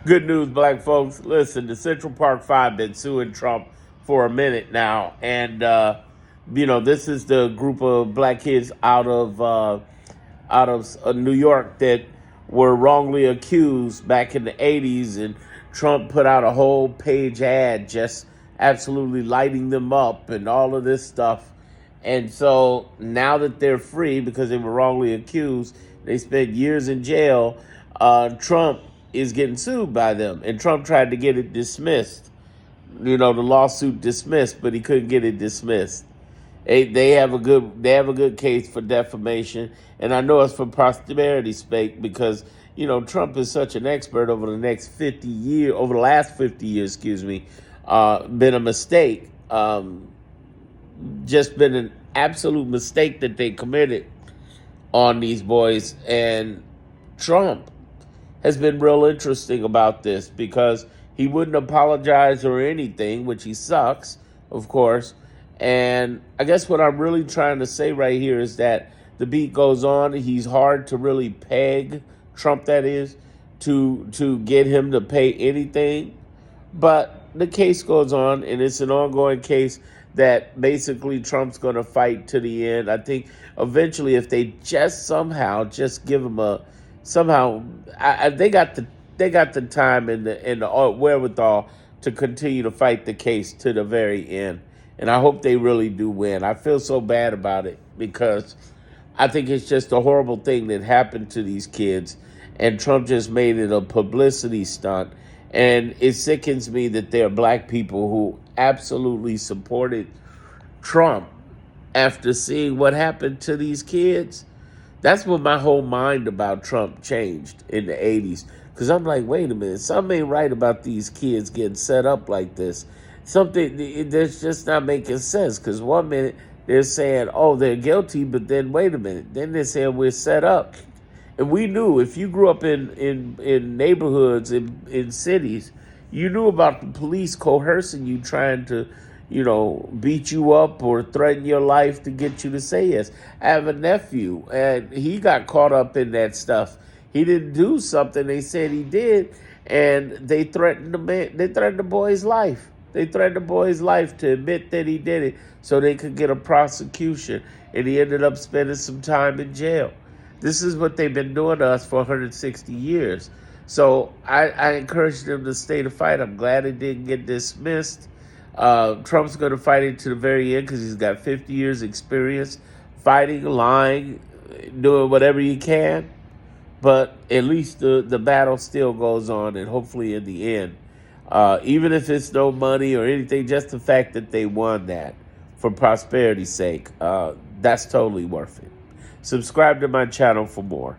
Good news, black folks. Listen, the Central Park Five been suing Trump for a minute now, and this is the group of black kids out of New York that were wrongly accused back in the '80s, and Trump put out a whole page ad just absolutely lighting them up and all of this stuff. And so now that they're free because they were wrongly accused, they spent years in jail. Trump is getting sued by them, and Trump tried to get it dismissed. The lawsuit dismissed, but he couldn't get it dismissed. They have a good case for defamation, and I know it's for posterity's sake because Trump is such an expert over the last 50 years, been a mistake, just been an absolute mistake that they committed on these boys. And Trump has been real interesting about this because he wouldn't apologize or anything, which he sucks, of course. And I guess what I'm really trying to say right here is that the beat goes on. He's hard to really peg, Trump that is, to get him to pay anything. But the case goes on, and it's an ongoing case that basically Trump's going to fight to the end. I think eventually, if they just somehow just give him they got the time and the wherewithal to continue to fight the case to the very end. And I hope they really do win. I feel so bad about it because I think it's just a horrible thing that happened to these kids. And Trump just made it a publicity stunt. And it sickens me that there are black people who absolutely supported Trump after seeing what happened to these kids. That's when my whole mind about Trump changed in the 80s. Because I'm like, wait a minute, something ain't right about these kids getting set up like this. Something that's just not making sense. Because 1 minute they're saying, oh, they're guilty, but then wait a minute. Then they're saying we're set up. And we knew if you grew up in neighborhoods, in cities, you knew about the police coercing you, trying to, beat you up or threaten your life to get you to say yes. I have a nephew, and he got caught up in that stuff. He didn't do something they said he did, and they threatened the man. They threatened the boy's life. They threatened the boy's life to admit that he did it so they could get a prosecution, and he ended up spending some time in jail. This is what they've been doing to us for 160 years. So I encourage them to stay to fight. I'm glad it didn't get dismissed. Trump's going to fight it to the very end because he's got 50 years experience fighting, lying, doing whatever he can. But at least the battle still goes on, and hopefully in the end, even if it's no money or anything, just the fact that they won that for prosperity's sake, that's totally worth it. Subscribe to my channel for more.